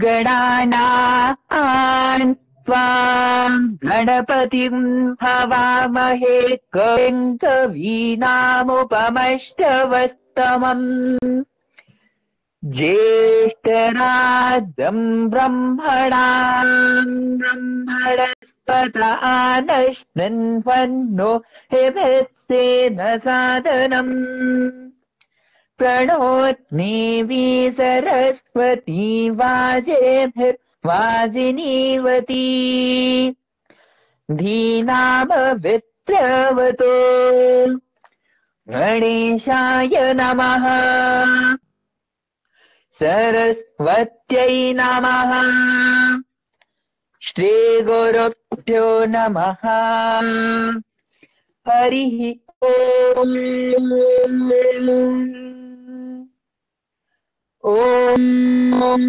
गणानां त्वां गणपतिं हवामहे कविं कवीनामुपमश्रवस्तमम् ज्येष्ठराजं ब्रह्मणस्पत आनश्वन्नो हिमत्सेन सादनम् प्रणोत्नेवी सरस्वती वाजिनीवती धीनामवित्रवतो गणेशाय नमः सरस्वत्यै नमः श्रीगुरुभ्यो नमः हरिः ओम् ॐ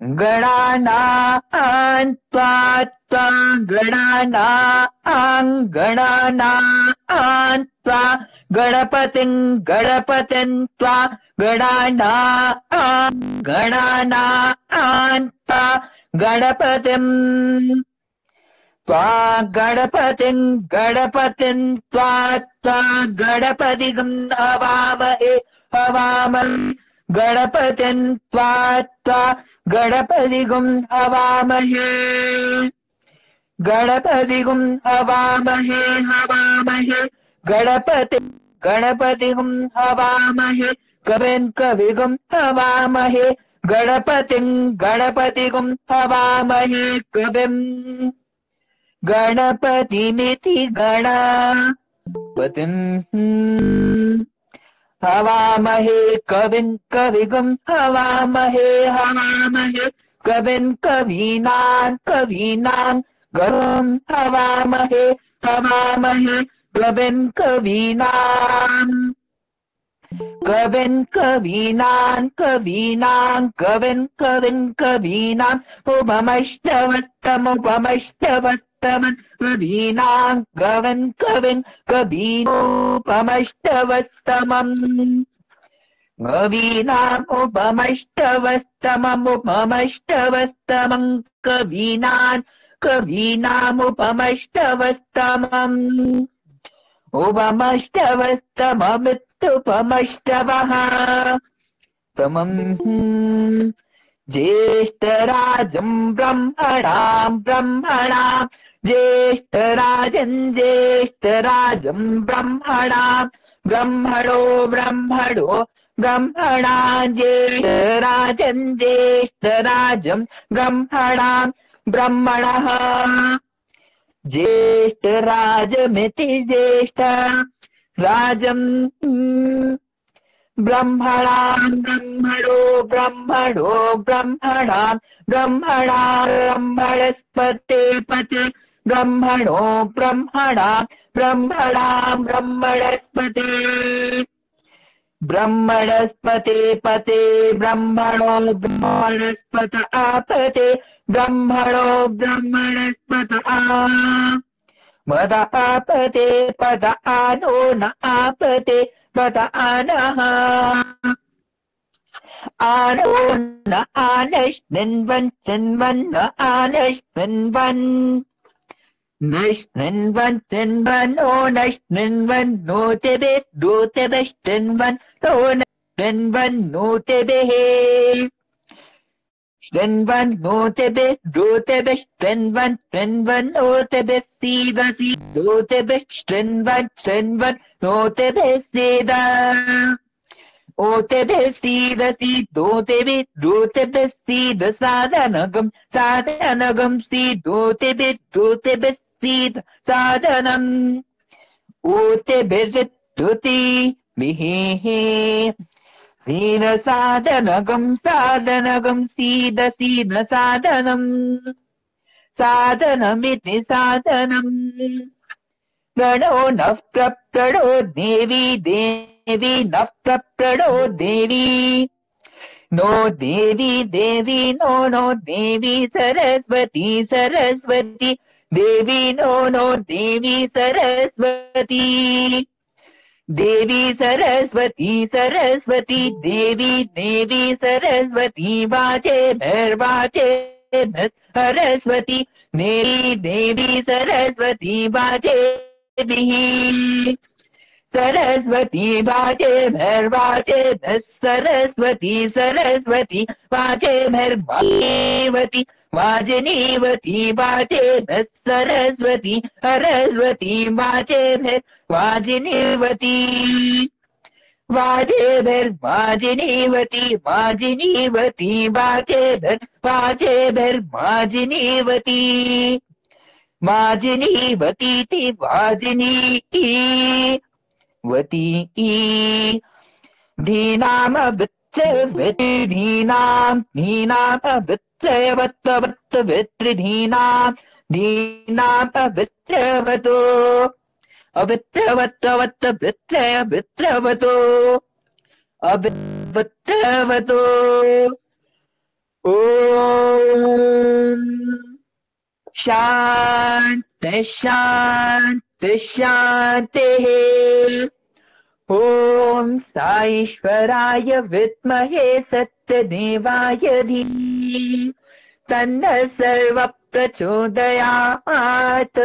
गणानां त्वा गणानां त्वा गणपतिं त्वा गणानां त्वा गणपतिं त्वा गणपतिं त्वा गणपतिं हवामहे गणपतिं त्वा गणपतिं हवामहे गणपतिं हवामहे गणपतिं हवामहे कविं हवामहे गणपतिं हवामहे कविं गणपतिमिति गणपतिं हवामहे कविं हवामहे कविं कवीनां गरुं हवामहे कविं कवीनां उपमश्रवस्तमन् कवीनां कवीनोपमश्रवस्तमम् उपमश्रवः तमम् ज्येष्ठराजं ब्रह्मणां ज्येष्ठराजं ब्रह्मणो ब्रह्मणा ज्येष्ठराजं ब्रह्मणः ज्येष्ठराजमिति ज्येष्ठ राजं ब्रह्मणो ब्रह्मणस्पते पते ब्रह्मणो ब्रह्मणस्पते पते ब्रह्मणो ब्रह्मणस्पत आपते ब्रह्मणो ब्रह्मणस्पत मद आपते पद आनो न आपते पद आनः आनो न आनश्नन्वन् न आनश्नन्वन् नश्नन्वन्नो नश्नन्वन्नो तेबेष्टन्वन्नो नश्नन्वन्नो तेबेः ष्टन्वन्नो तेबेष्टन्वन्नो तेबेस्सीदसि नो तेबेष्टन्वन्नो तेबेस्सीद ओ तेबेस्सीदसि दो तेबेस्सीद साधनगं सीदो तेबेस्सीद साधनम् ओ तेबेस्सुति मिहि सीद साधनगं सीद साधनम् साधनमिति साधनम् गणो नः प्रप्रणो देवी नः प्रप्रणो देवी नो देवी नो देवी सरस्वती देवी नो देवी सरस्वती देवी सरस्वती सरस्वती देवी देवी सरस्वती वाचे भैर्वाचे सरस्वती देवी देवी सरस्वती वाचे भी सरस्वती वाचे भैर्वाचे सरस्वती सरस्वती वाचे भैर्वावती वाजनीवती वाचे सरस्वती सरस्वती वाचे भैर्वाजिनीवती वाचे भैर्वाजिनीवती वाजिनीवती वाचे भैर्वाजिनीवती वाजिनीवती वाजिनी वती धीनाम वित्तवती धीनाम वित्तवत्तवत्त वित्तधीनाम धीनाम वित्तवतो अवित्तवत्तवत्त वित्तवतो अवित्तवतो ओम शांति शांति शांति ओम साईश्वराय विद्महे सत्यदेवाय धीमहि तन्नः सर्वः प्रचोदयात्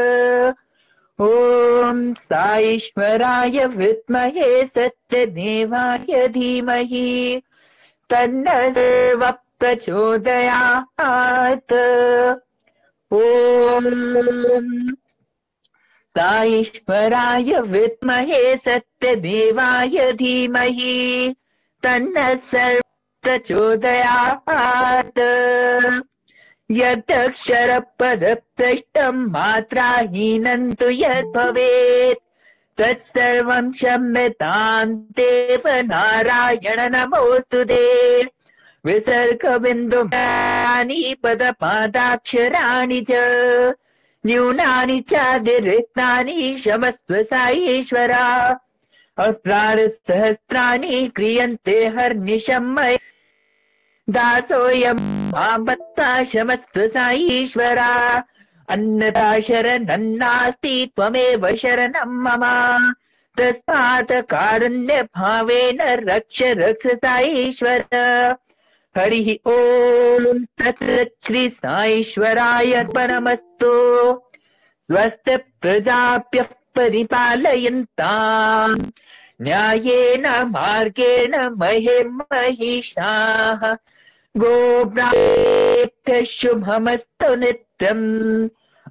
ओम साईश्वराय विद्महे सत्यदेवाय धीमहि तन्नः सर्वः प्रचोदयात् ओम साईश्वराय विद्महे सत्यदेवाय धीमहि तन्नः सर्वः प्रचोदयात् यदक्षरपदभ्रष्टं मात्राहीनं तु यद् भवेत् तत्सर्वं क्षम्यतां देव नारायण नमोऽस्तुते विसर्गबिन्दुमानि पदपादाक्षराणि च न्यूनानि चातिरिक्तानि क्षमस्व साईश्वरा अप्रारसहस्राणि क्रियन्ते हर्निशं मयि दासोऽयं मामत्ता क्षमस्व साईश्वरा अन्यथा शरणं नास्ति त्वमेव शरणं मम तस्मात् कारुण्यभावेन रक्ष रक्ष साईश्वर हरिः ओम तत्सत् श्री साईश्वराय परमस्तु स्वस्ति प्रजाभ्यः परिपालयन्ताम् न्यायेन मार्गेण महीं महिषाः गोब्राह्मणेभ्यः शुभमस्तु नित्यम्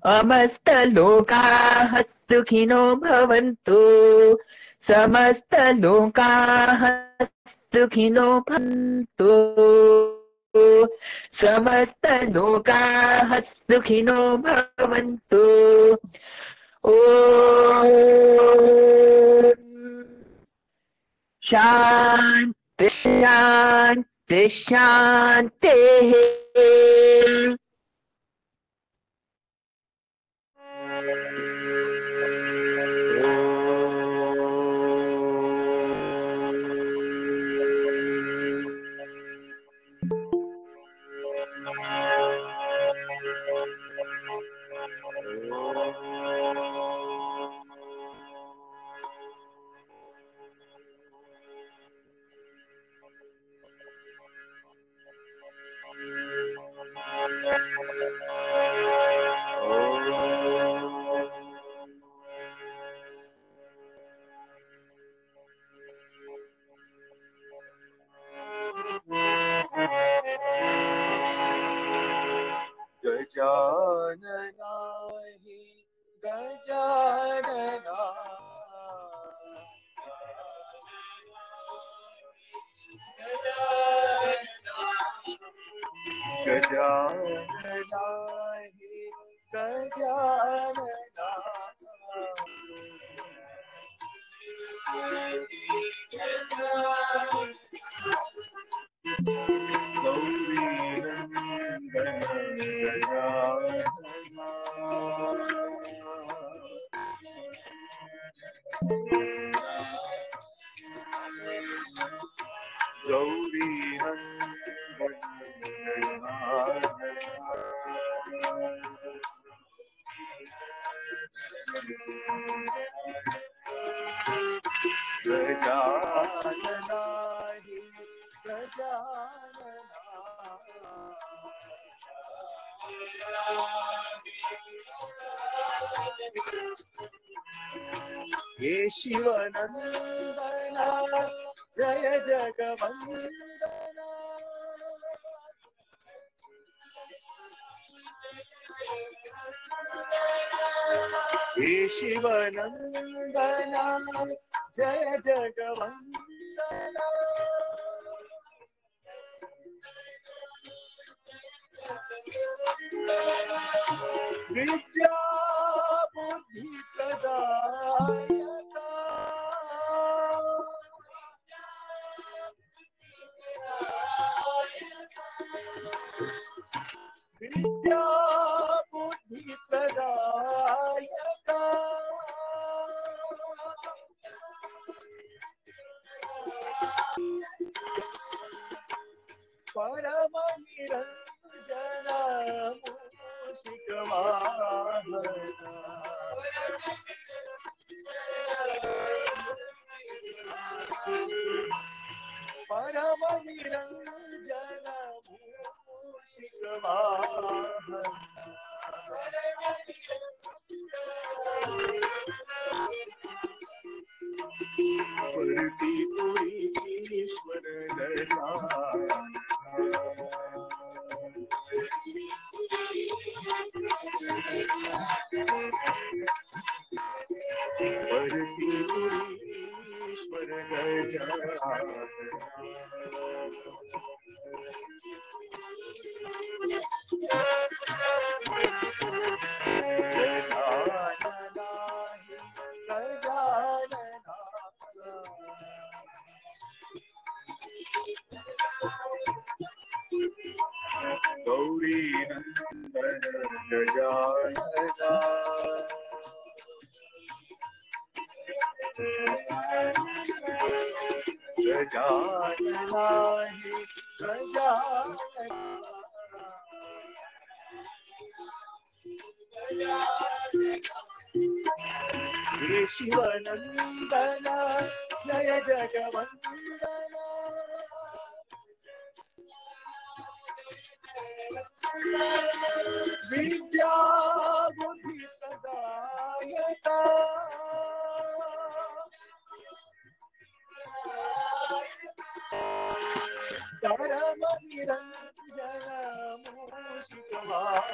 समस्तलोकाः सुखिनो भवन्तु समस्तलोकाः सुखिनो भवन्तु समस्तलोकाः सुखिनो भवन्तु ओम शांति शांति शांति गजानना हि गजानना गजानना हि गजानना गौरी हे शिवनंदना जय जगवंदना हे शिवनंदना जय जगवंदना विद्या बुद्धि प्रदायका विद्या बुद्धि प्रदायका परम निरंजना मूषिकवाहना परम निरंजना मूषिकवाहना परति पुरीश्वर गजानन परति पुरीश्वर गजानन गौरी नंदन गजानना गजानना हि गजानना हे शिवनंदना जय जगवंदना विद्या बुद्धि प्रदायका परम निरंजन मूषिकवाहना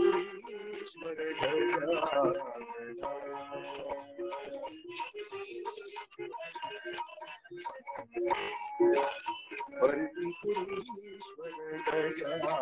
परमेश्वर गजानना परमेश्वर गजानना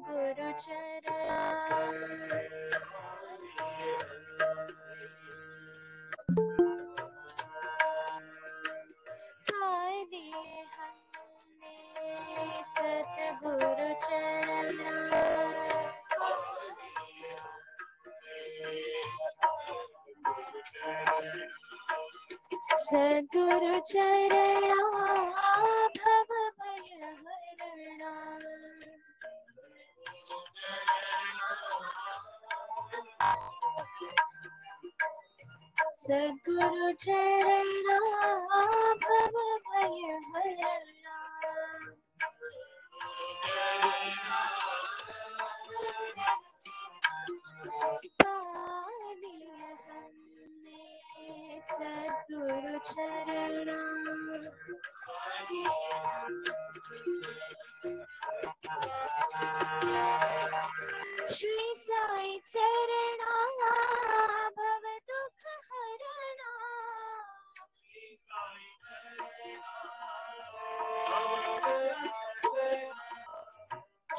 सतगुरु चरण सतगुरु चरण सद्गुरु चरणा भव भय हरणा सद्गुरु चरणा भव भय हरणा सद्गुरु चरणा श्री साई चरणा भव दुख हरणा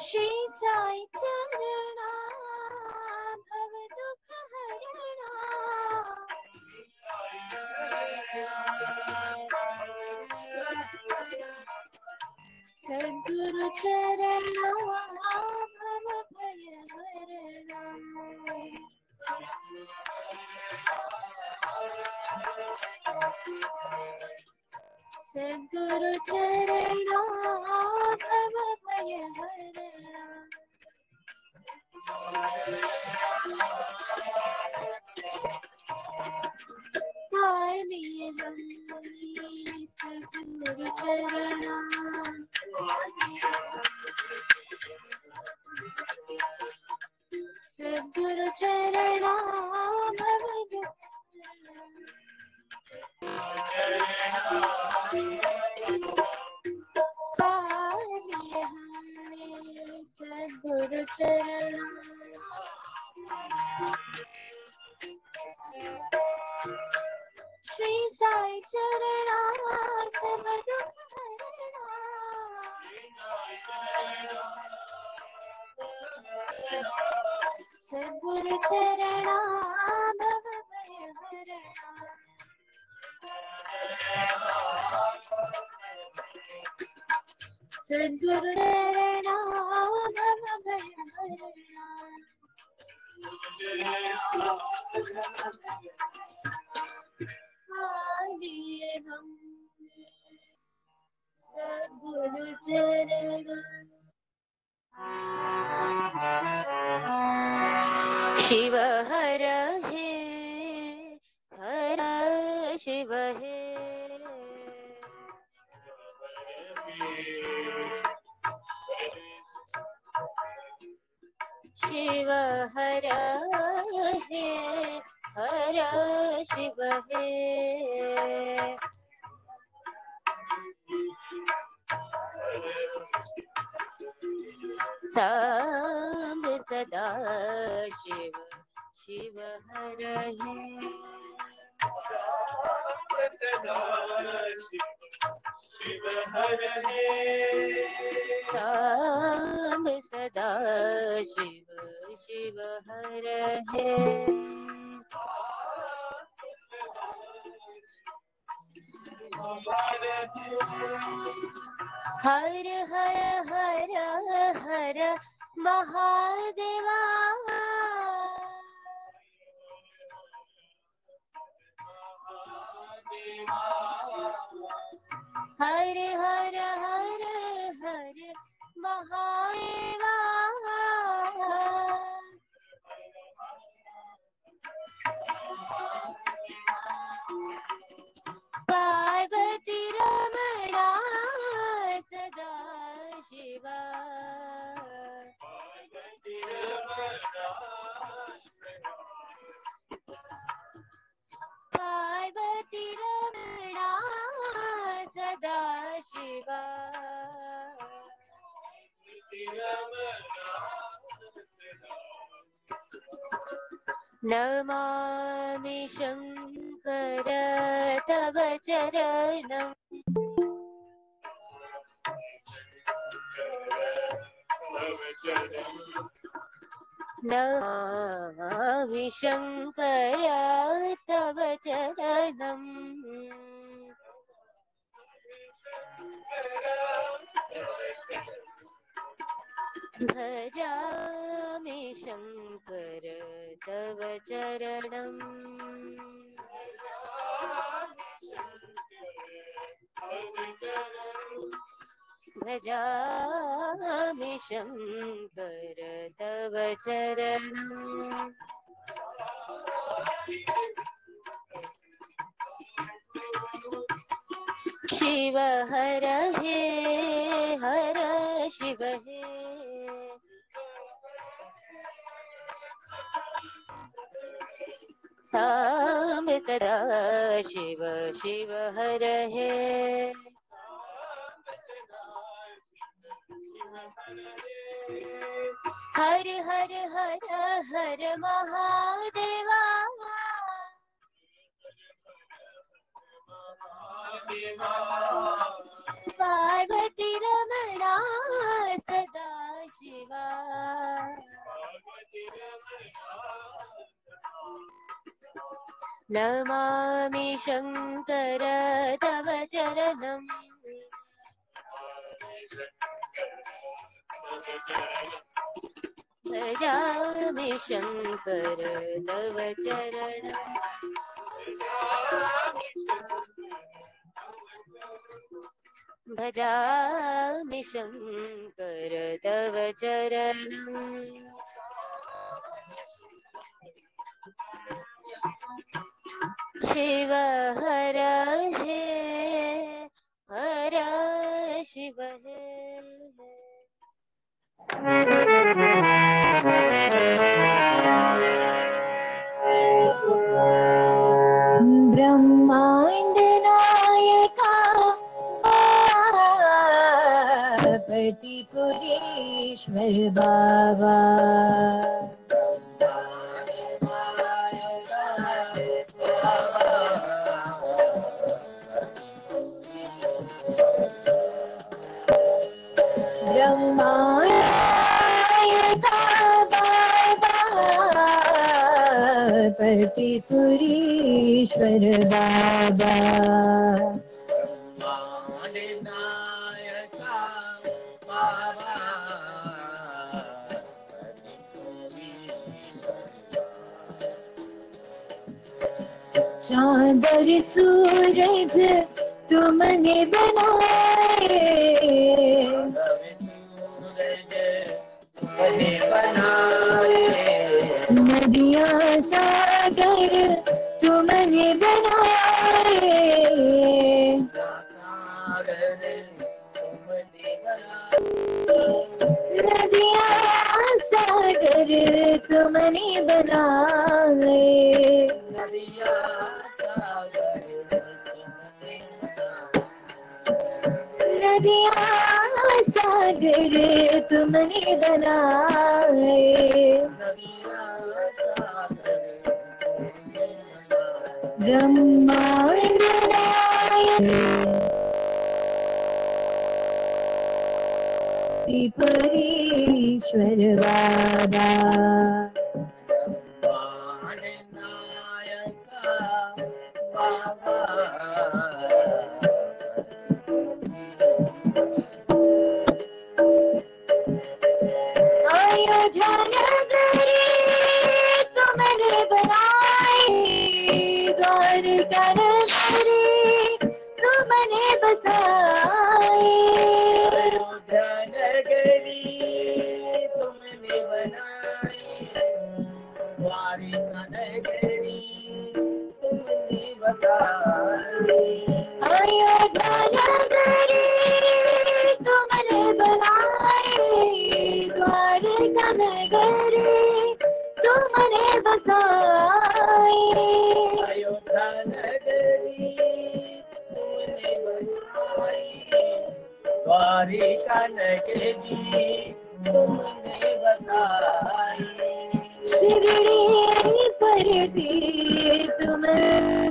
श्री साई चरणा भव दुख हरणा सद्गुरु चरणा भव भय हरणा सद्गुरु चरणा भव भय हरणा पाए लिए हम सद्गुरु चरणा सद्गुरु चरणा भव पाए लिए हमने सद्गुरु चरणा श्री साई चरणा सब दुख हरणा सद्गुरु चरणा भव भय हरणा सद्गुरु चरणा भव भय हरणा आदिए हम सद्गुरु चरणा शिव हर हे हर शिव हे शिव हर हे हर शिव हे सांब सदा शिव शिव हर हे सदा शिव हर हे सांब सदा शिव शिव हर हे हर हर हर हर महादेवा हर हर हर हर महादेवा पार्वती रमणा सदा शिवा पार्वती रमणा सदा शिवा नमामि शंकर तव चरणं नमामि शंकर तव चरणं भजामि शंकर तव चरणं भजामि शंकर तव चरणं शिव हर हे हर शिव हे सांब सदा शिव शिव हर हे हर हर हर हर महादेवा पार्वती रमणा सदा शिवा नमामि शंकर तव चरणं भजामि शङ्कर तव चरणम् भजामि शङ्कर तव चरणम् शिव हर हे हर शिव हे ब्रह्मांड नायका पतिपुरीश्वर बाबा ब्रह्मांडनायका बाबा पतिपुरीश्वर बाबा ब्रह्मांडनायका बाबा चांद और सूरज तुमने बनाए नदियाँ सागर तुमने बनाए नदियाँ सागर तुमने बनाए नदियाँ सागर तुमने बनाए ब्रह्मांड परीश्वर बाबा अयोध्या नगरी तुमने बनाई द्वारका नगरी तुमने बसाई अयोध्या नगरी तुमने बनाई द्वारका नगरी तुमने बसाई अयोध्या नगरी तुमने बनाई द्वारका नगरी तुमने बसाई अयोध्या नगरी तुमने बनाई द्वारका नगरी तुमने बसाई शिरडी पर थी तुम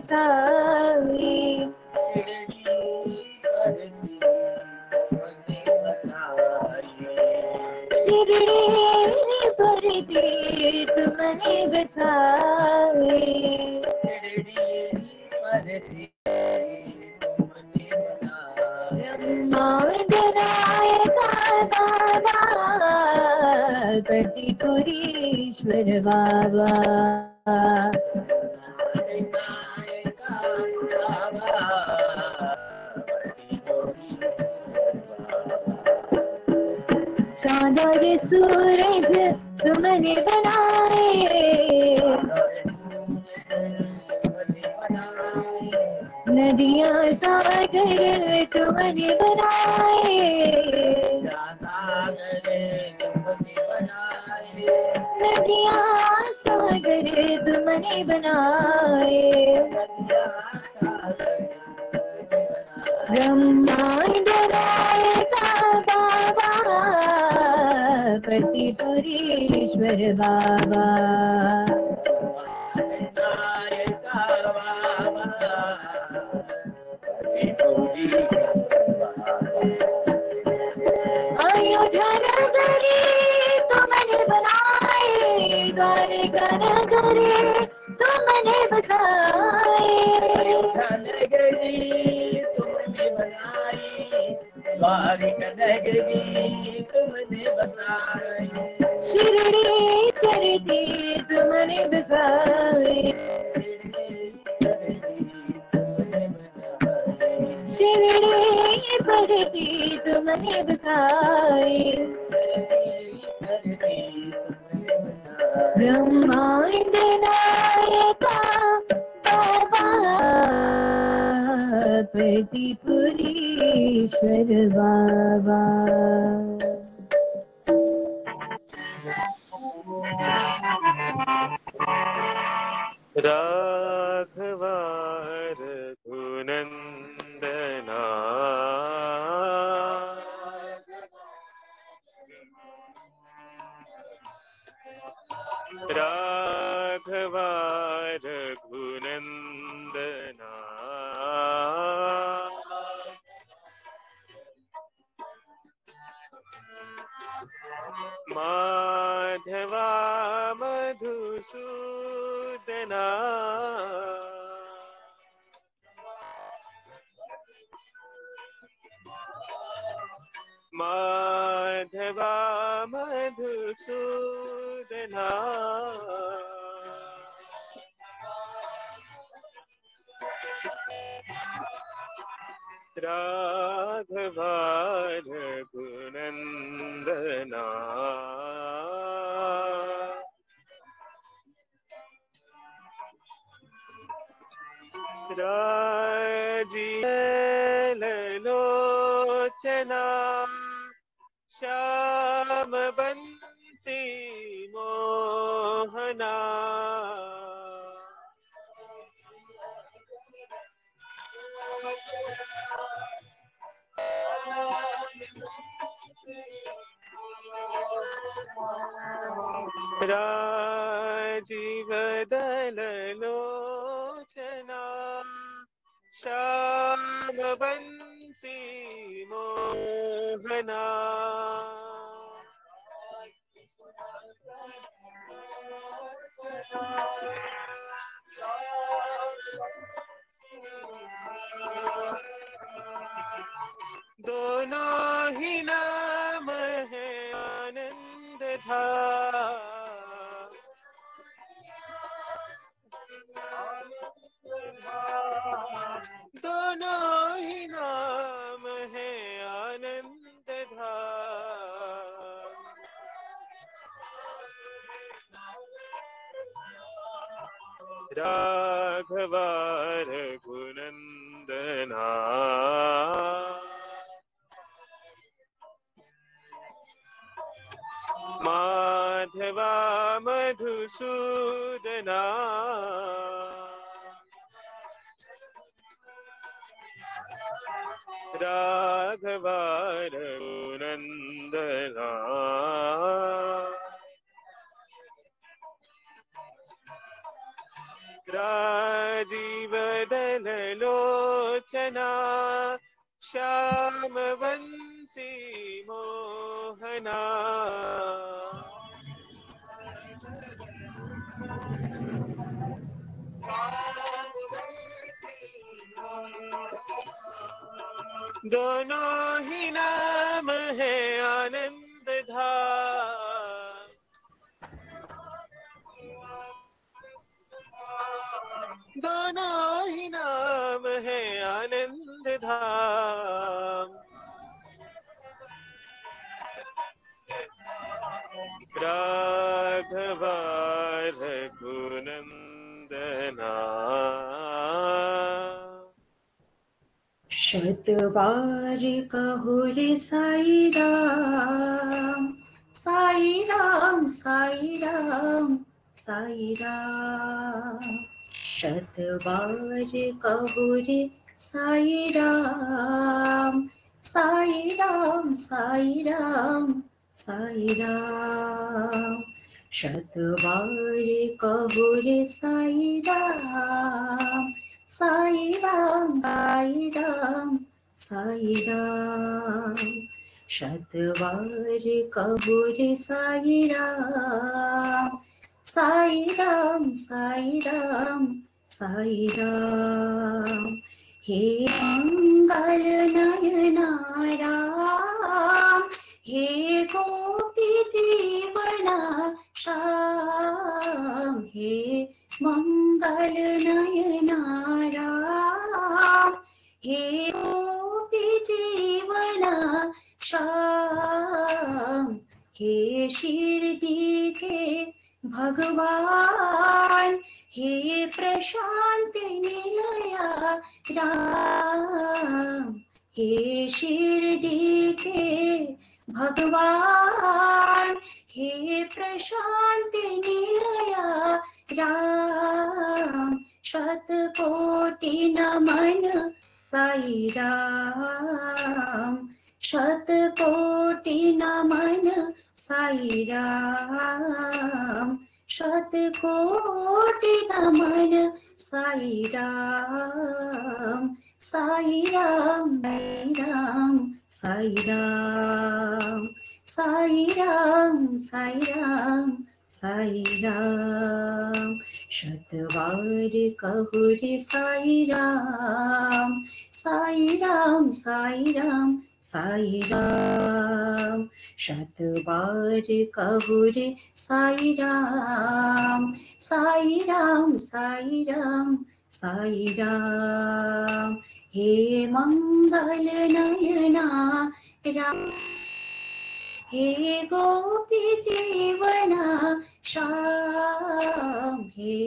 साई शिरडी पर थी तुमने बसाई ब्रह्मांड नायका बाबा पतिपुरीश्वर बाबा चांद और सूरज तुमने बनाए नदियाँ सागर तुमने बनाए नदियाँ सागर तुमने बनाए ब्रह्मांड नायका बाबा पतिपुरीश्वर बाबा अयोध्या नगरी तुमने बनाए द्वारका नगरी तुमने बसाए अयोध्या नगरी तुमने बनाई द्वारिक नगरी तुमने बसाई। शिरडी करती तुमने बसाई। शिरडी करती तुमने बसाई। ब्रह्मांड नायका बाबा प्रतिपुरीश्वर बाबा। राघवा रघुनंदना राघवा रघुनंदना माधवा मधुसूदना माधवा मधुसूदना राघवा रघुनंदना राजीवलोचना श्याम बंसी मोहना राजीवदललोचना श्याम बंसी मोहना दोनों ही नाम है आनंद धाम। दोनों ही नाम है आनंद धाम। राघवा रघुनंदना माधवा मधुसूदना राघवा रघुनंदना राजीवदललोचना श्याम बंसी मोहना दोनों ही नाम है आनंद धाम। दोनों ही नाम है आनंद धाम। राघवा रघुनंदना शतबार कहो रे साई राम साई राम साई राम साई राम। शतबार कहो रे साई राम साई राम साई राम साई राम। शतबार कहो रे साई राम साई राम साई राम साई राम। शतबार कहो रे साई राम साई राम साई राम साई राम। हे मंगल नयना राम, हे गोपी जीवना श्याम, हे मंगल नयना राम, हे गोपी जीवना श्याम, हे शिरडी के भगवान, हे प्रशांत निलया राम, हे शिरडी के भगवान, हे प्रशांत निलया राम, शतकोटि नमन साई राम, शतकोटि नमन साई राम, शतकोटि नमन साई राम, साई राम, साई राम, साई राम, साई राम, साई राम, शतवार कहुरे साई राम, साई राम, साई राम, साई राम, शतवार कहुरे साई राम, साई राम, साई राम, साई राम, हे मंगल नयना राम, हे गोपी जीवना श्याम, हे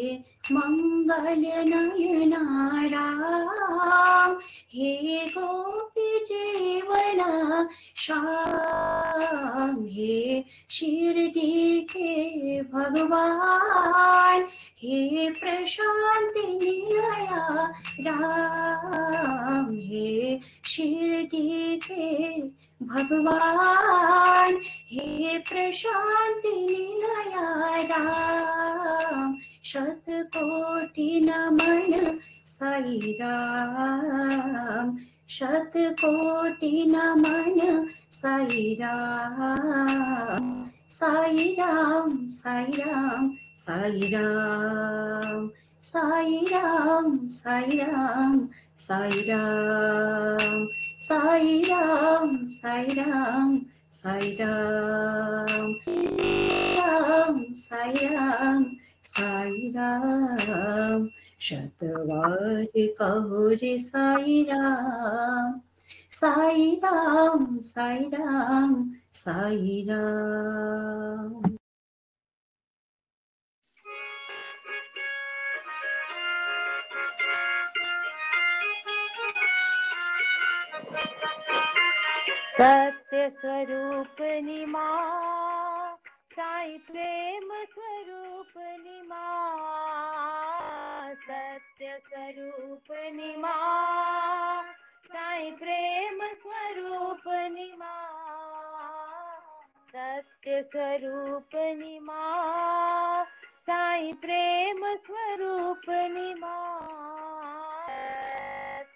मंगल नयना राम, हे गोपी जीवना श्याम, हे शिरडी के भगवान, हे प्रशांत निलया राम, हे शिरडी के भगवान, हे प्रशांत निलया राम, शतकोटि नमन साई राम, शतकोटि नमन साई राम, साई राम, साई राम, साई राम, साई राम, साई राम, साई राम, साई राम, साई राम, साई राम, साई राम, साई राम, शतवार कहुरे साई राम, साई राम, साई राम, साई राम। सत्य स्वरूप निमा, साई प्रेम स्वरूप निमा, सत्य स्वरूप निमा, साई प्रेम स्वरूप निमा, सत्य स्वरूप निमा, साई प्रेम स्वरूप निमा,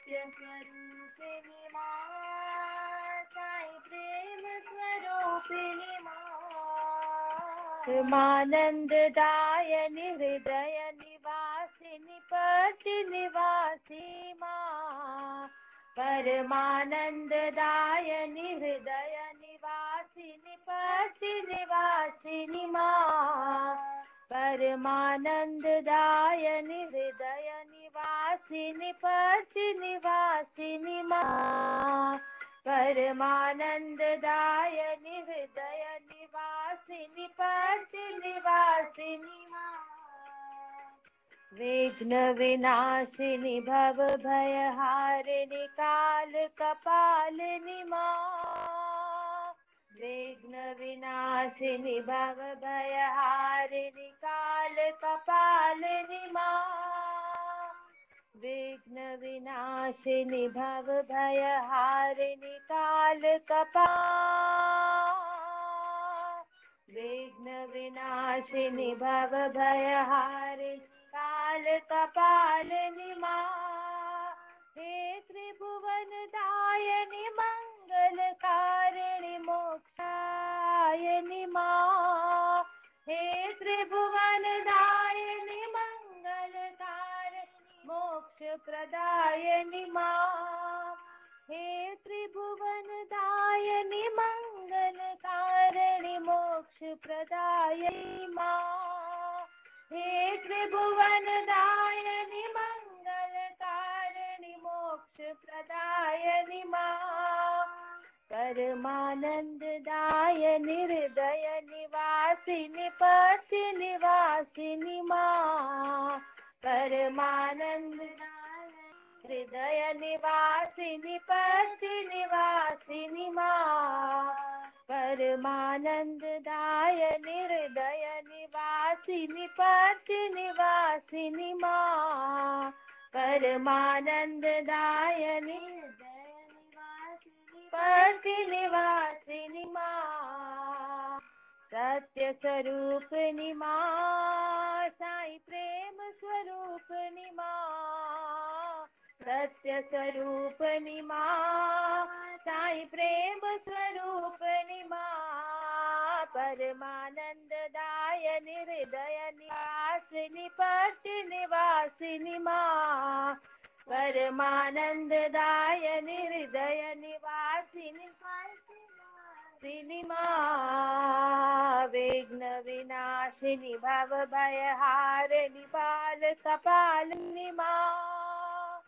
सत्य स्वरूप निमा, परमानंद दायनि हृदय निवासिनी पति निवासी माँ, परमानंद दायनि हृदय निवासिनी पति निवासिनी माँ, परमानंद दायनि हृदय निवासिनी पति निवासिनी माँ, परमानंद दायनि हृदय निवासिनी पति निवासिनी माँ, विघ्न विनाशिनी भव भय हारिणी काल कपालिनी माँ, विघ्न विनाशिनी भव भय हारिणी काल कपालिनी माँ, विघ्न विनाशिनी भव भय हारिणी काल विघ्न विनाशिनी भव भय हारिणी काल कपालिनी माँ, हे त्रिभुवन दायिनी मंगलकारिणी मोक्षायिनी माँ, हे त्रिभुवन दायिनी मंगलकारिणी मोक्ष प्रदायिनी माँ, प्रदायिनी माँ। हे त्रिभुवन दायिनी मंगल कारिणी मोक्ष प्रदायिनी माँ। परमानंद दायिनी हृदय निवासिनी पति निवासिनी माँ। परमानंद हृदय निवासिनी पति निवासिनी माँ। परमानंद दायिनी हृदय निवासिनी पति निवासिनी माँ। परमानंद दायिनी हृदय निवासिनी पति निवासिनी माँ। सत्य स्वरूपिणी माँ साई प्रेम स्वरूपिणी माँ। सत्य स्वरूपिणी माँ साई प्रेम स्वरूपिणी माँ। परमानंद दायिनी हृदय निवासिनी पति निवासिनी माँ। परमानंद दायिनी हृदय निवासिनी पति माँ। विघ्न विनाशिनी भव भयहारिणी बाल कपालिनी माँ।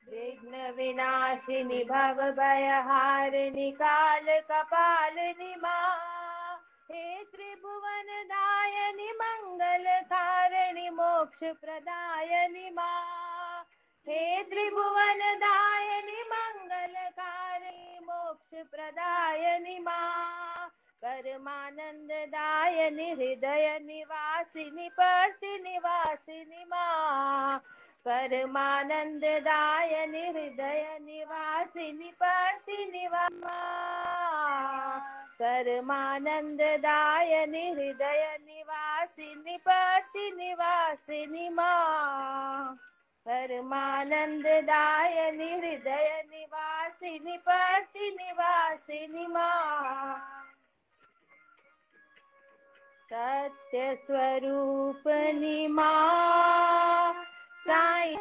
विघ्न विनाशिनी भव भयहारिणी काल कपालिनी माँ। हे त्रिभुवन दायिनी मंगल कारिणी मोक्ष प्रदायिनी माँ। हे त्रिभुवन दायिनी मंगल कारिणी मोक्ष प्रदायिनी माँ। परमानंद दायिनी हृदय निवासिनी पति निवासिनी माँ। परमानंद दायिनी हृदय निवासिनी पति निवासिनी माँ। परमानंद दायिनी हृदय निवासिनी पति निवासिनी माँ। परमानंद दायिनी हृदय निवासिनी पति निवासिनी माँ। सत्य स्वरूपिणी माँ साई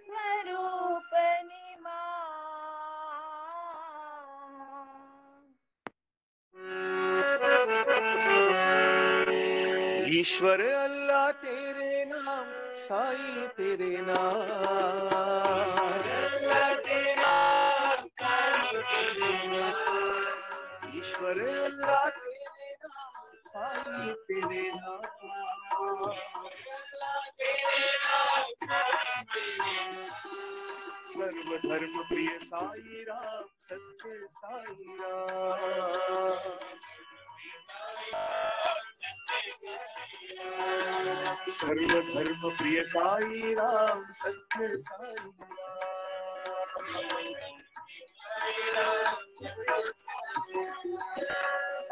स्वरूपिणी माँ। ईश्वर अल्लाह तेरे नाम, साईं तेरे नाम। ईश्वर अल्लाह तेरे नाम, साईं तेरे नाम। सर्वधर्म प्रिय साई राम, सत्य साई राम। सर्वधर्म प्रिय साई राम, सत्य साई राम।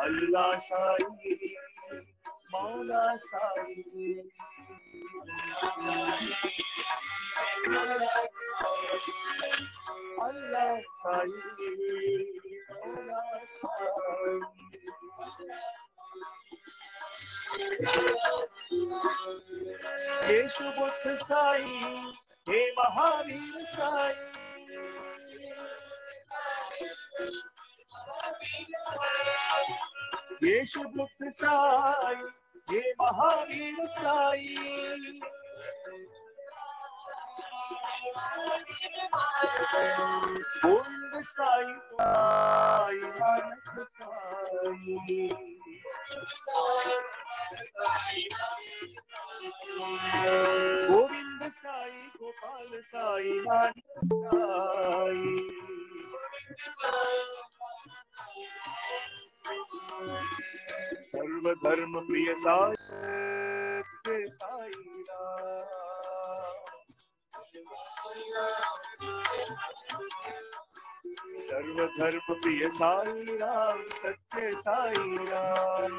अल्लाह साई, मौला साई। अल्लाह साई, मौला साई। यीशु बुद्ध साई, हे महावीर साई। यीशु बुद्ध साई, हे महावीर साई। गोविंद साई, साई नानक साई। गोविंद साई, गोपाल साई नानक साई। सर्वधर्म प्रिय साई, सत्य साई राम। सर्वधर्म प्रिय साई राम, सत्य साई राम।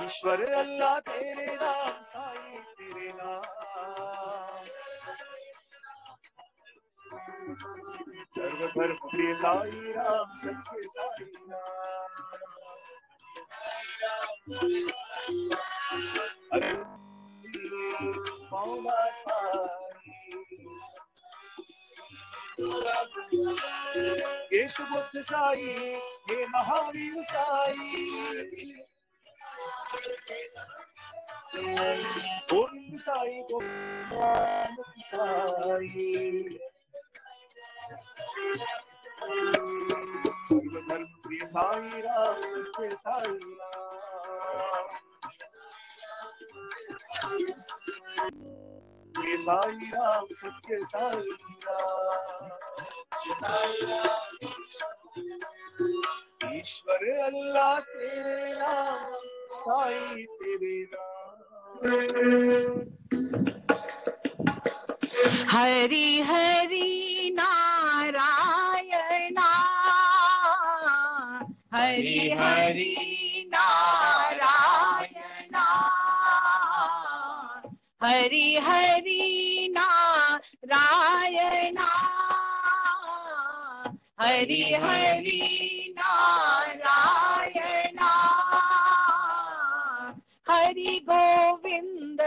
ईश्वर अल्लाह तेरे नाम, साई तेरे नाम। सर्वधर्म प्रिय साई राम, सत्य साई राम। मौला साई, केशव बुद्ध साई हे महावीर साई, गोविंद साई गोविंद साई, सर्वधर्म प्रिय साई राम सत्य साई राम, प्रिय साई राम सत्य साई राम, ईश्वर अल्लाह तेरे नाम साई तेरे नाम, हरि हरि नारायण, हरि हरि नारायण, हरि हरि नारायण, हरि हरि नारायण, हरि गोविंद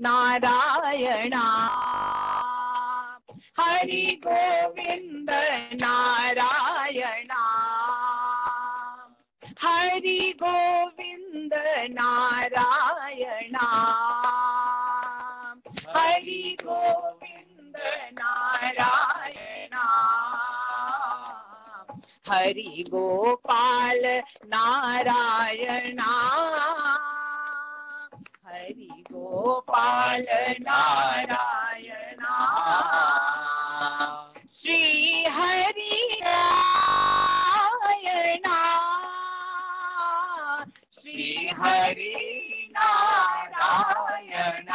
नारायण, हरि गोविंद नारायण, हरि गोविंद नारायण, हरि गोविंद नारायण, हरि गोपाल नारायण, हरि गोपाल नारायण, श्री हरि नारायण, श्री हरि नारायण,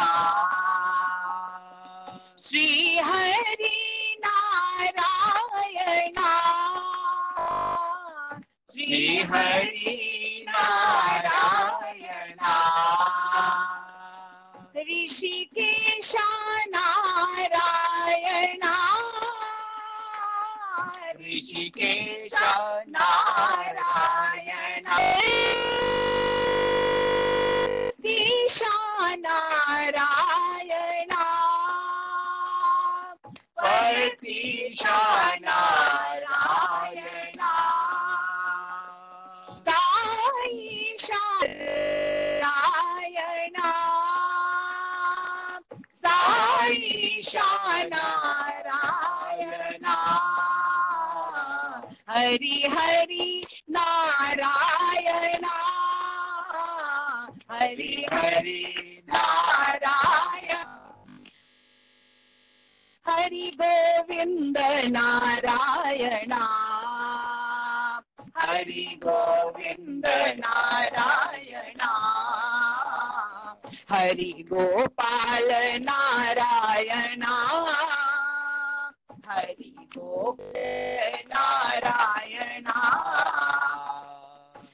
श्री हरि नारायण, श्री हरि नारायण, ऋषिकेश नारायण, ऋषिकेश नारायण, ऋषिकेश नारायण, परतीश नारायण, साईश नारायण, साईश नारायण, हरि हरि नारायण, हरि हरि नारायण, हरि गोविंद नारायण, हरि गोविंद नारायण, हरि गोपाल नारायण, हरि गोपाल नारायण,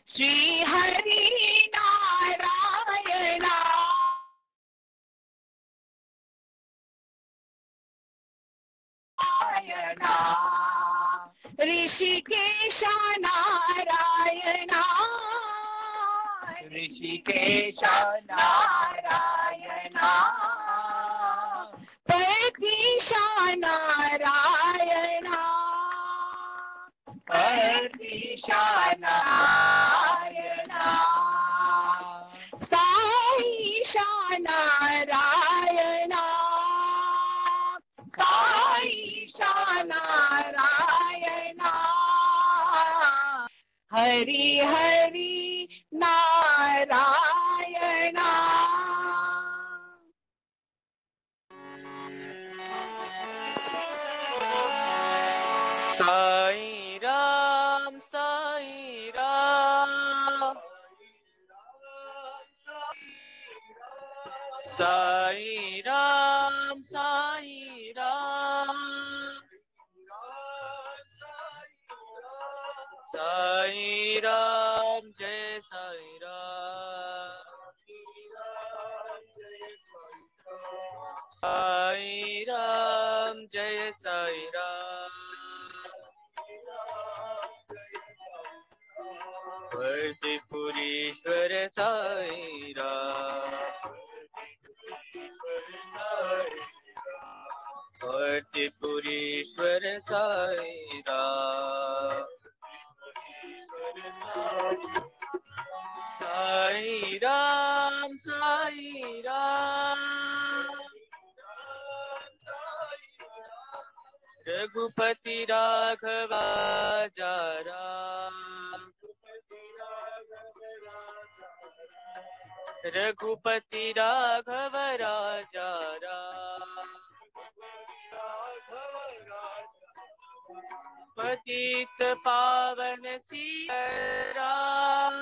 श्री हरि नारायण, ऋषिकेश नारायण, ऋषिकेश नारायण, परतीश नारायण, परतीश नारायण, साईश नारायण, साईश नारायण, हरि हरि नारायण, साई राम साई राम, साई राम साई राम, साई राम जय साई राम, साई राम जय साई राम, वर्तिपुरीश्वर साई राम, वर्तिपुरीश्वर ईश्वर साई राम। साई राम साई राम। रघुपति राघव राजा राम। रघुपति राघव राजा राम। पतित पावन सीताराम।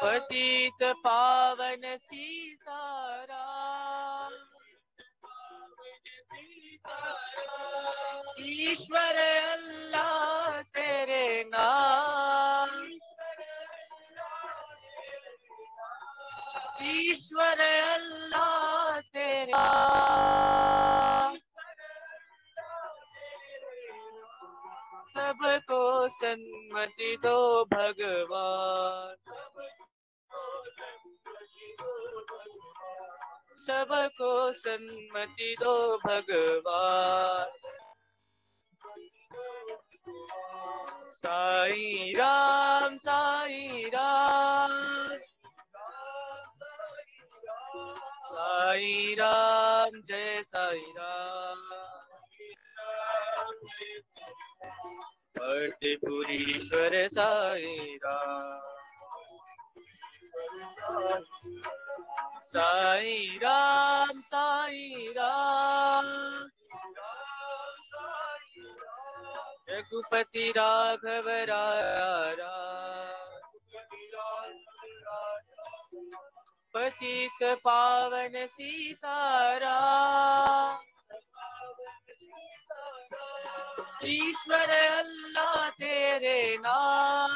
पतित पावन सीताराम। ईश्वर अल्लाह तेरे नाम। ईश्वर अल्लाह तेरे नाम। सबको सन्मति दो भगवान। सबको सन्मति दो भगवान। साई राम साई राम। साई राम जय साई राम। भट्टपुरीश्वर साई राम। साई राम साई राम। रघुपति राघव राजा पतित पावन सीताराम। ईश्वर अल्लाह तेरे नाम।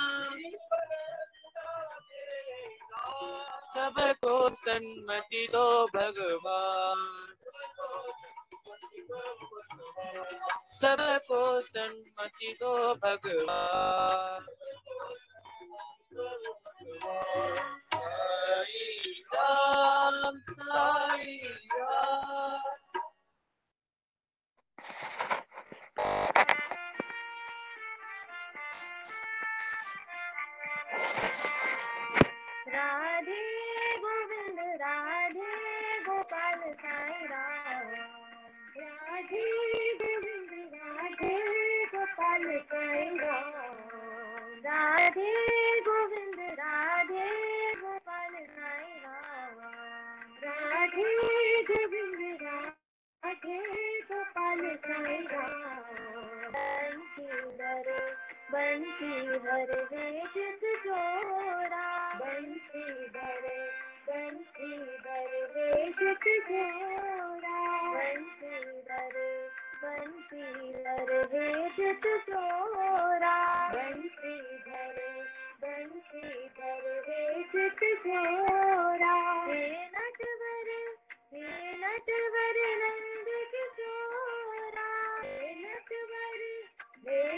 सबको सन्मति दो भगवान। सबको सन्मति दो भगवान। साई राम साई राम। राधे गोविंद राधे गोपाल साई राम। राधे गोविंद राधे गोपाल साई राम। राधे गोविंद राधे गोपाल साई राम। राधे गोविंद राधे गोपाल साई राम। बंसीधर वे जित जोड़ा। बंसीधर वे जित जोड़ा। बंसीधर वे जित जोड़ा। बंसीधर वे जित जोड़ा। हे नटवर नंद किशोरा। हे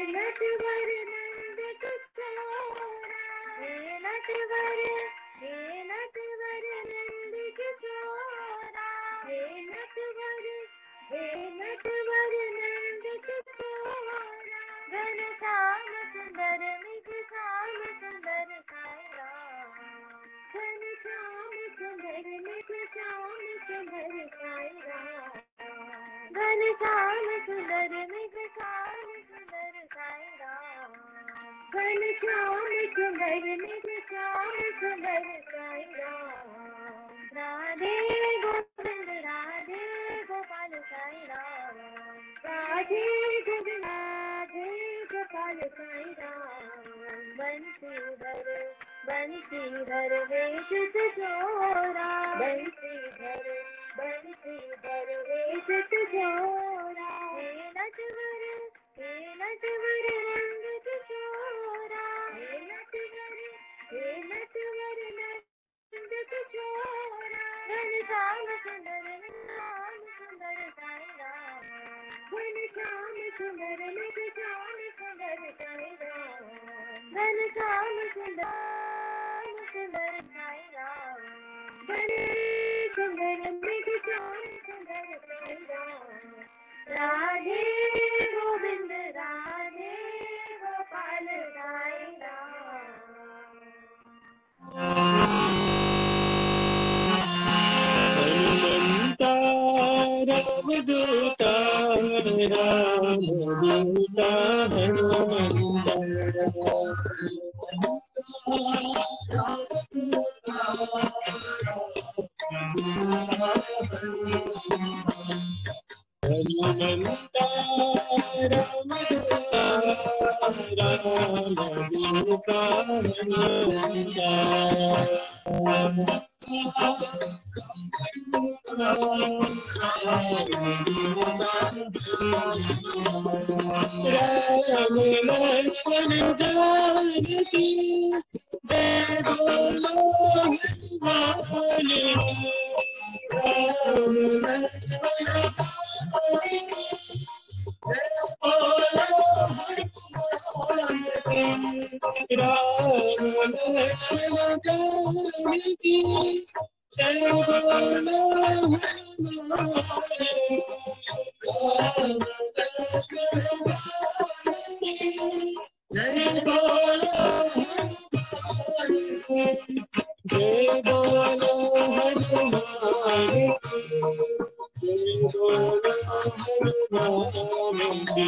नटवर नंद किशोरा। हे नटवर नंद किशोरा। हे नटवर नंद किशोरा। घनश्याम सुंदर निज श्याम सुंदर साई राम। घनश्याम सुंदर निज श्याम सुंदर साई राम। घनश्याम सुंदर निज श्याम सुंदर साई राम। घनश्याम सुंदर निज श्याम सुंदर साई राम। राधे गोविंद राधे गोपाल साई राम। राधे गोविंद राधे गोपाल साई राम। बंसीधर वे जित जोड़ा। बंसीधर वे जित जोड़ा। हे नटवर नंद किशोरा। हे नटवर नंद किशोरा। घनश्याम सुंदर साई राम। घनश्याम सुंदर साई राम। घनश्याम सुंदर साई राम। घन सुंदर साईं राम। राधे गोविंद राधे गोपाल साईं राम। हनुमंता रामदूता रामदूता हनुमंता हनुमंता रामदूता रामदूता हनुमंता राम लक्ष्मण जानकी जय बोलो हनुमान की। राम लक्ष्मण जानकी जय बोलो हनुमान की। राम लक्ष्मण जानकी जय बोलो हनुमान की। राम लक्ष्मण जानकी जय बोलो हनुमान की।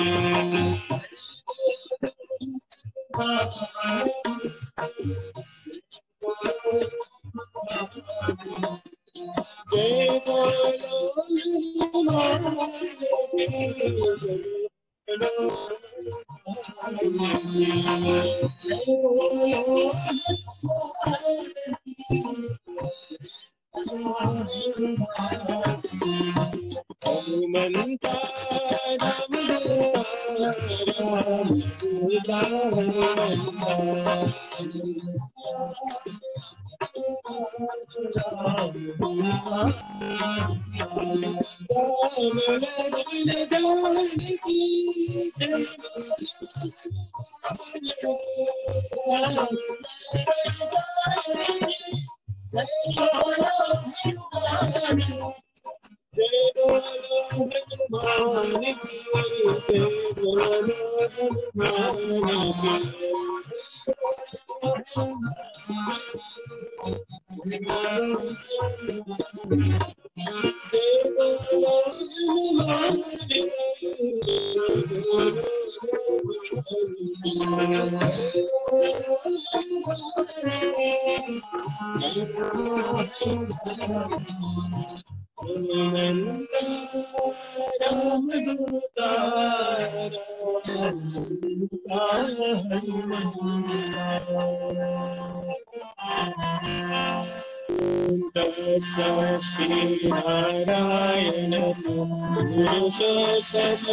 जय बोलो हनुमान की। जय बोलो हनुमान की। जय बोलो हनुमान की। हनुमंता रामदूता रामदूता हनुमंता राम लक्ष्मण जानकी जय बोलो जय बोलो हनुमान की। जय बोलो हनुमान जय बोलो हनुमान हनुमंता रामदूता रामदूता हनुमंता श्री नारायण पुरुषोत्तम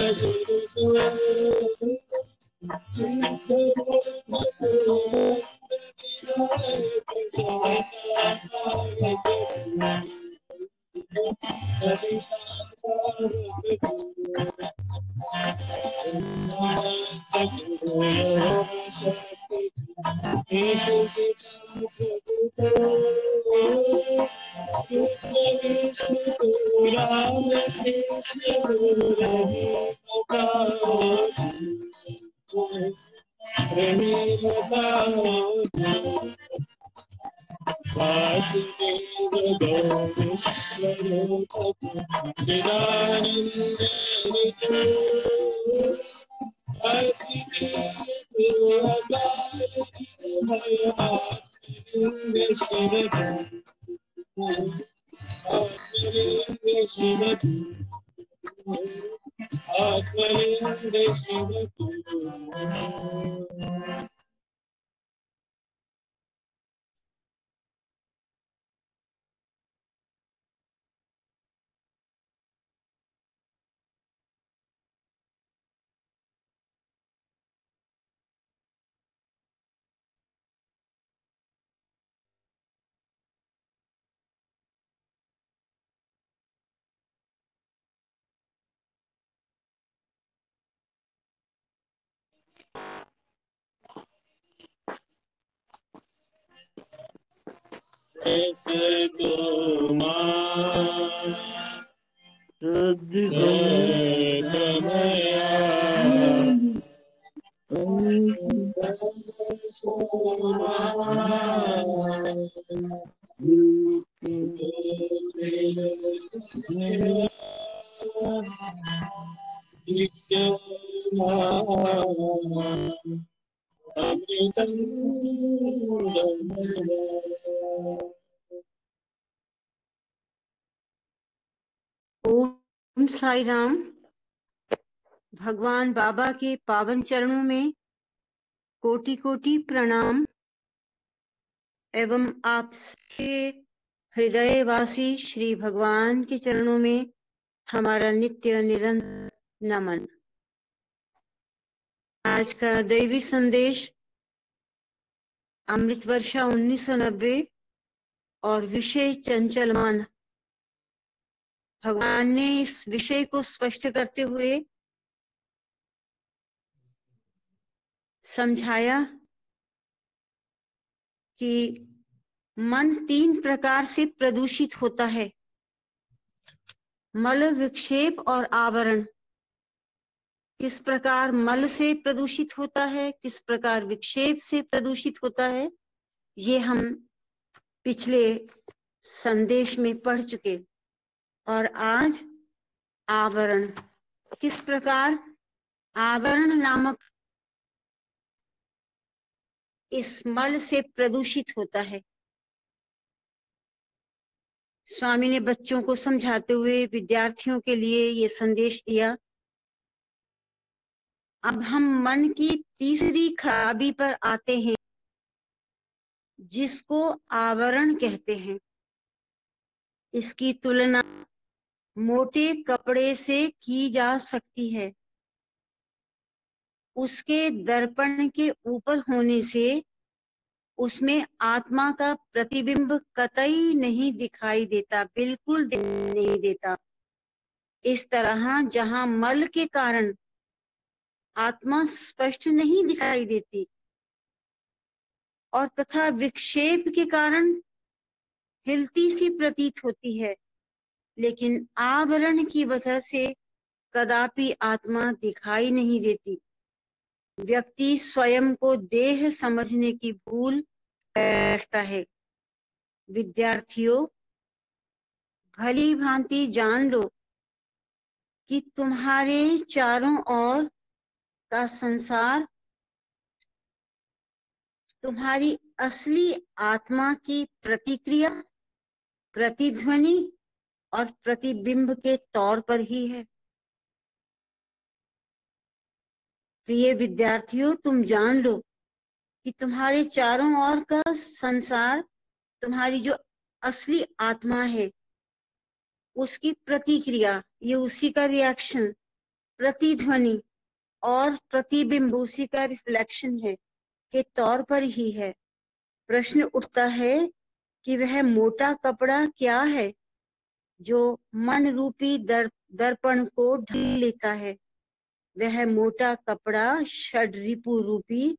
राम कृष्ण रही बताओ वासुदेव गौरीश्वर चिदानंद आत्मलिंग शिव ऐसे तो माँ ओम साई राम। भगवान बाबा के पावन चरणों में कोटि कोटि प्रणाम एवं आप सबके हृदयवासी श्री भगवान के चरणों में हमारा नित्य निरंतर नमन। आज का दैवी संदेश अमृत वर्षा 1990 और विषय चंचल मन। भगवान ने इस विषय को स्पष्ट करते हुए समझाया कि मन 3 प्रकार से प्रदूषित होता है, मल, विक्षेप और आवरण। किस प्रकार मल से प्रदूषित होता है, किस प्रकार विक्षेप से प्रदूषित होता है, ये हम पिछले संदेश में पढ़ चुके। और आज आवरण, किस प्रकार आवरण नामक इस मल से प्रदूषित होता है। स्वामी ने बच्चों को समझाते हुए विद्यार्थियों के लिए ये संदेश दिया। अब हम मन की तीसरी खराबी पर आते हैं, जिसको आवरण कहते हैं। इसकी तुलना मोटे कपड़े से की जा सकती है। उसके दर्पण के ऊपर होने से उसमें आत्मा का प्रतिबिंब कतई नहीं दिखाई देता, बिल्कुल नहीं देता। इस तरह जहां मल के कारण आत्मा स्पष्ट नहीं दिखाई देती और तथा विक्षेप के कारण हिलती सी प्रतीत होती है, लेकिन आवरण की वजह से कदापि आत्मा दिखाई नहीं देती। व्यक्ति स्वयं को देह समझने की भूल बैठता है। विद्यार्थियों, भली भांति जान लो कि तुम्हारे चारों ओर का संसार तुम्हारी असली आत्मा की प्रतिक्रिया, प्रतिध्वनि और प्रतिबिंब के तौर पर ही है। प्रिय विद्यार्थियों, तुम जान लो कि तुम्हारे चारों ओर का संसार तुम्हारी जो असली आत्मा है उसकी प्रतिक्रिया, ये उसी का रिएक्शन, प्रतिध्वनि और प्रतिबिंब उसी का रिफ्लेक्शन है के तौर पर ही है। प्रश्न उठता है कि वह मोटा कपड़ा क्या है जो मन रूपी दर्पण को ढक लेता है। वह मोटा कपड़ा षड्रिपु रूपी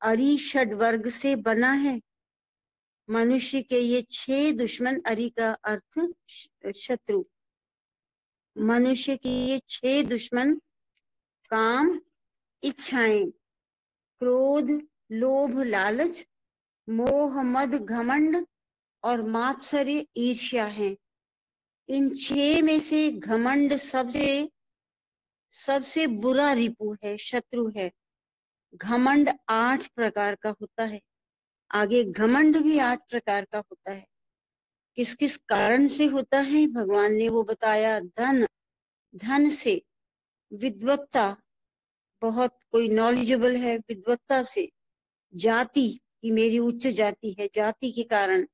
अरि षड वर्ग से बना है। मनुष्य के ये 6 दुश्मन, अरि का अर्थ शत्रु, मनुष्य की ये 6 दुश्मन काम, इच्छाएं, क्रोध, लोभ, लालच, मोह, मद, घमंड और मात्सर्य, ईर्ष्या है। इन 6 में से घमंड सबसे बुरा रिपु है, शत्रु है। घमंड 8 प्रकार का होता है। आगे घमंड भी 8 प्रकार का होता है। किस किस कारण से होता है भगवान ने वो बताया। धन से, विद्वत्ता, बहुत कोई नॉलेजेबल है, विद्वत्ता से। जाति की मेरी उच्च जाति है, जाति के कारण।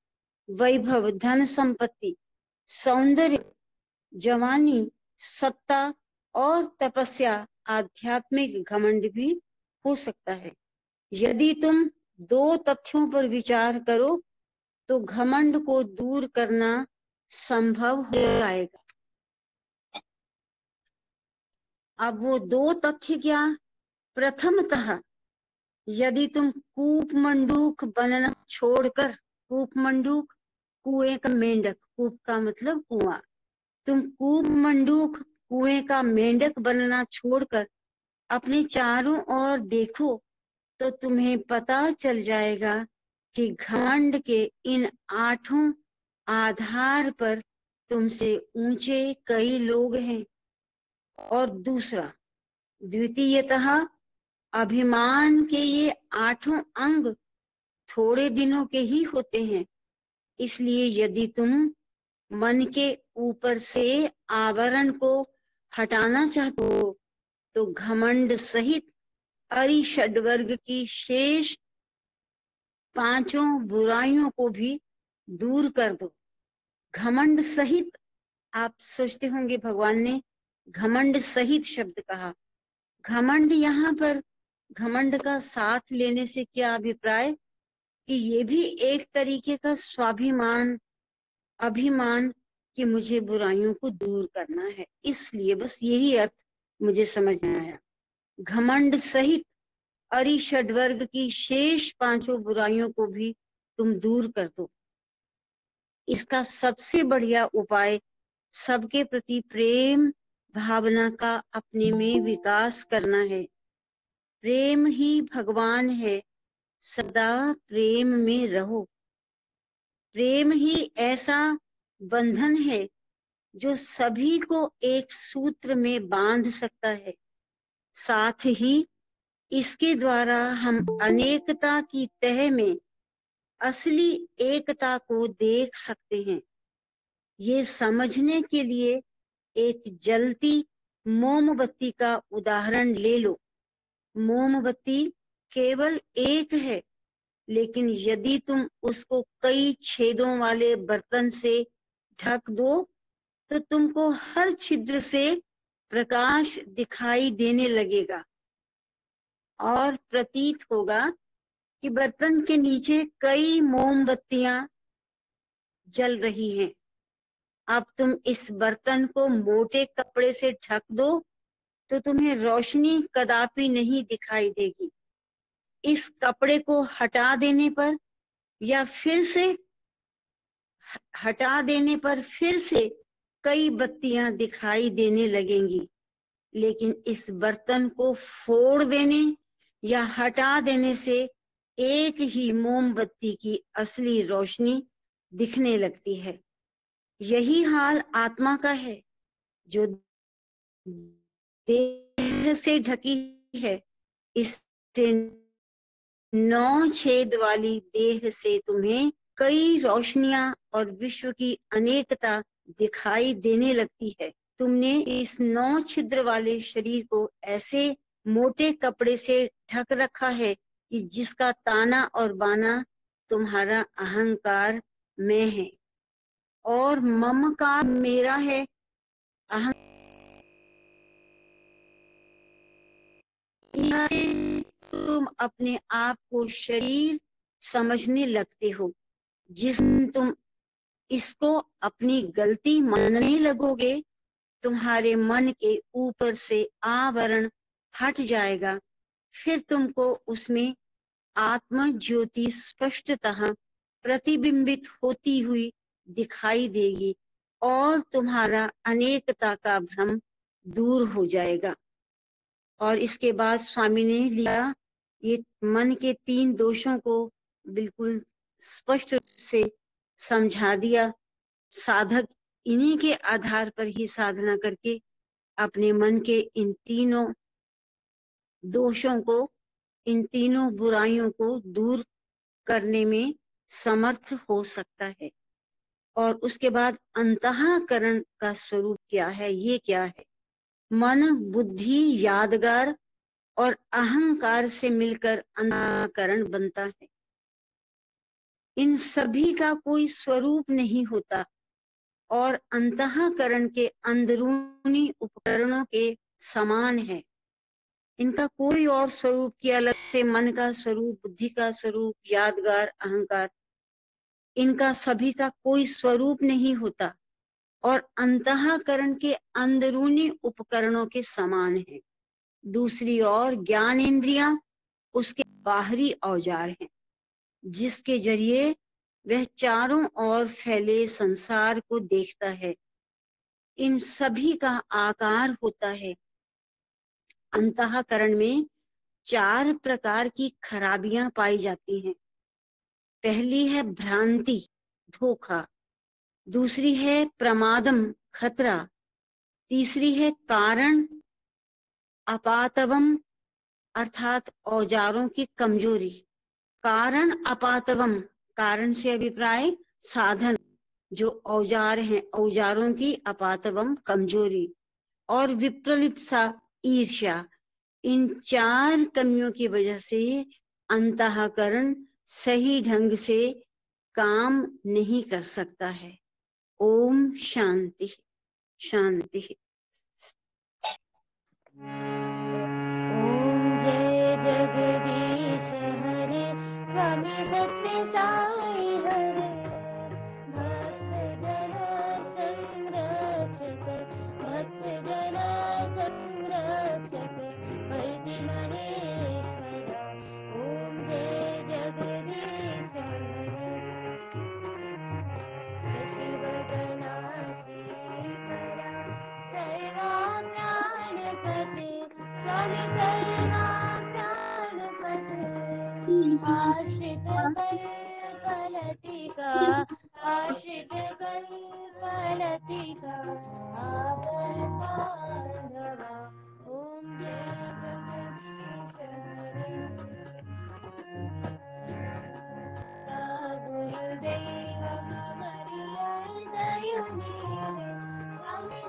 वैभव, धन संपत्ति, सौंदर्य, जवानी, सत्ता और तपस्या, आध्यात्मिक घमंड भी हो सकता है। यदि तुम 2 तथ्यों पर विचार करो तो घमंड को दूर करना संभव हो जाएगा। अब वो 2 तथ्य क्या? प्रथमतः यदि तुम कूप मंडूक बनना छोड़कर, कूप मंडूक कुएं का मेंढक, कूप का मतलब कुआं, तुम कूप मंडूक कुएं का मेंढक बनना छोड़कर अपने चारों ओर देखो तो तुम्हें पता चल जाएगा कि घमंड के इन 8 आधार पर तुमसे ऊंचे कई लोग हैं। और दूसरा, द्वितीयतः अभिमान के ये 8 अंग थोड़े दिनों के ही होते हैं। इसलिए यदि तुम मन के ऊपर से आवरण को हटाना चाहते हो तो घमंड सहित अरिषड वर्ग की शेष 5 बुराइयों को भी दूर कर दो। घमंड सहित, आप सोचते होंगे भगवान ने घमंड सहित शब्द कहा। घमंड यहाँ पर घमंड का साथ लेने से क्या अभिप्राय कि ये भी एक तरीके का स्वाभिमान, अभिमान कि मुझे बुराइयों को दूर करना है। इसलिए बस यही अर्थ मुझे समझ में आया। घमंड सहित अरिषड वर्ग की शेष 5 बुराइयों को भी तुम दूर कर दो। इसका सबसे बढ़िया उपाय सबके प्रति प्रेम भावना का अपने में विकास करना है। प्रेम ही भगवान है, सदा प्रेम में रहो। प्रेम ही ऐसा बंधन है जो सभी को एक सूत्र में बांध सकता है। साथ ही इसके द्वारा हम अनेकता की तह में असली एकता को देख सकते हैं। ये समझने के लिए एक जलती मोमबत्ती का उदाहरण ले लो। मोमबत्ती केवल एक है, लेकिन यदि तुम उसको कई छेदों वाले बर्तन से ढक दो तो तुमको हर छिद्र से प्रकाश दिखाई देने लगेगा और प्रतीत होगा कि बर्तन के नीचे कई मोमबत्तियां जल रही हैं। अब तुम इस बर्तन को मोटे कपड़े से ढक दो तो तुम्हें रोशनी कदापि नहीं दिखाई देगी। इस कपड़े को हटा देने पर या फिर से कई बत्तियां दिखाई देने लगेंगी, लेकिन इस बर्तन को फोड़ देने या हटा देने से एक ही मोमबत्ती की असली रोशनी दिखने लगती है। यही हाल आत्मा का है जो देह से ढकी है। इससे 9 छेद वाली देह से तुम्हें कई रोशनियां और विश्व की अनेकता दिखाई देने लगती है। तुमने इस 9 छिद्र वाले शरीर को ऐसे मोटे कपड़े से ढक रखा है कि जिसका ताना और बाना तुम्हारा अहंकार में है और ममकार मेरा है। तुम अपने आप को शरीर समझने लगते हो। जिस तुम इसको अपनी गलती मानने लगोगे, तुम्हारे मन के ऊपर से आवरण हट जाएगा। फिर तुमको उसमें आत्म ज्योति स्पष्टतः प्रतिबिंबित होती हुई दिखाई देगी और तुम्हारा अनेकता का भ्रम दूर हो जाएगा। और इसके बाद स्वामी ने लिया ये मन के 3 दोषों को बिल्कुल स्पष्ट रूप से समझा दिया। साधक इन्हीं के आधार पर ही साधना करके अपने मन के इन 3 दोषों को, इन 3 बुराइयों को दूर करने में समर्थ हो सकता है। और उसके बाद अंतःकरण का स्वरूप क्या है, ये क्या है? मन, बुद्धि, यादगार और अहंकार से मिलकर अंतःकरण बनता है। इन सभी का कोई स्वरूप नहीं होता और अंतःकरण के अंदरूनी उपकरणों के समान है। इनका कोई और स्वरूप की अलग से मन का स्वरूप, बुद्धि का स्वरूप, यादगार, अहंकार, इनका सभी का कोई स्वरूप नहीं होता और अंतःकरण के अंदरूनी उपकरणों के समान है। दूसरी ओर ज्ञान इंद्रियां उसके बाहरी औजार हैं, जिसके जरिए वह चारों ओर फैले संसार को देखता है। इन सभी का आकार होता है। अंतःकरण में 4 प्रकार की खराबियां पाई जाती हैं। पहली है भ्रांति, धोखा। दूसरी है प्रमादम, खतरा। तीसरी है कारण अपातवम, अर्थात औजारों की कमजोरी। कारण अपातवम, कारण से अभिप्राय साधन, जो औजार हैं, औजारों की अपातवम, कमजोरी। और विप्रलिप्सा, ईर्ष्या। इन 4 कमियों की वजह से अंतःकरण सही ढंग से काम नहीं कर सकता है। ओम शांति शांति। ओम जय जगदीश हरे, स्वामी सत्य साई हरे, भक्त जना संरक्षक, भक्त जना संरक्षक, हरि महेश्वरा। ओम जय जगदीश हरे, शशिवदना श्रीकरा, सर्वा प्राणपते, स्वामी सर्वा प्राणपते। आश्रित कल्पलतिका, आश्रित कल्पलतिका, आपन बांधवा। ओम जय जगदीश हरे, गुरुदेव हरिहरदयुनी, स्वामी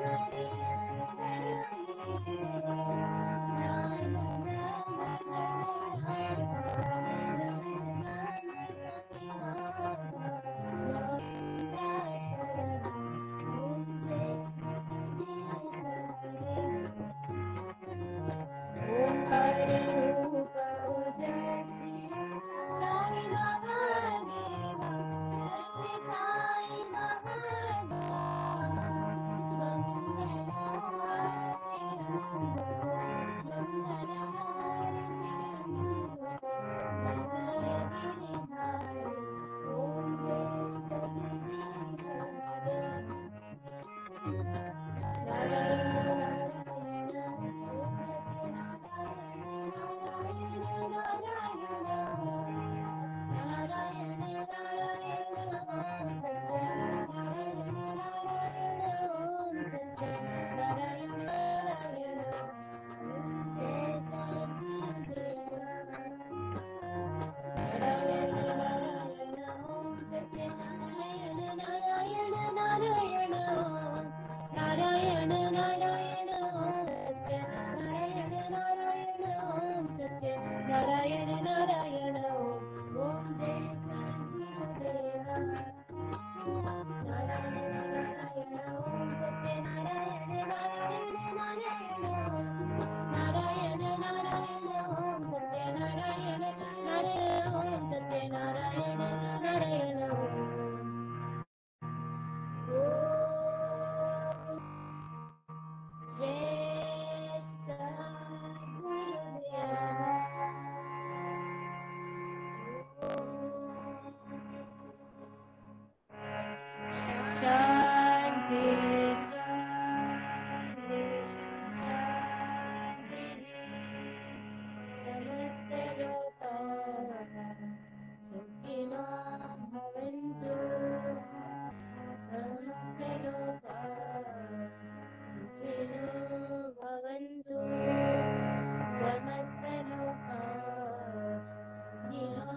ओंकार रूप ओजस्वी, साई महादेव, सत्य साई शांति समस्त लोकाः सुखिनो भवन्तु, समस्त लोकाः सुखिनो भवन्तु, समस्त लोकाः सुखिनो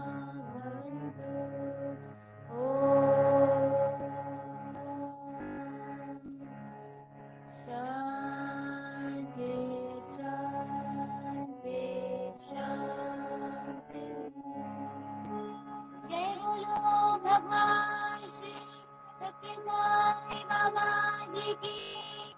भवन्तु। शांति शांति शांति। जय बोलो भगवान श्री सत्य साई बाबा जी की।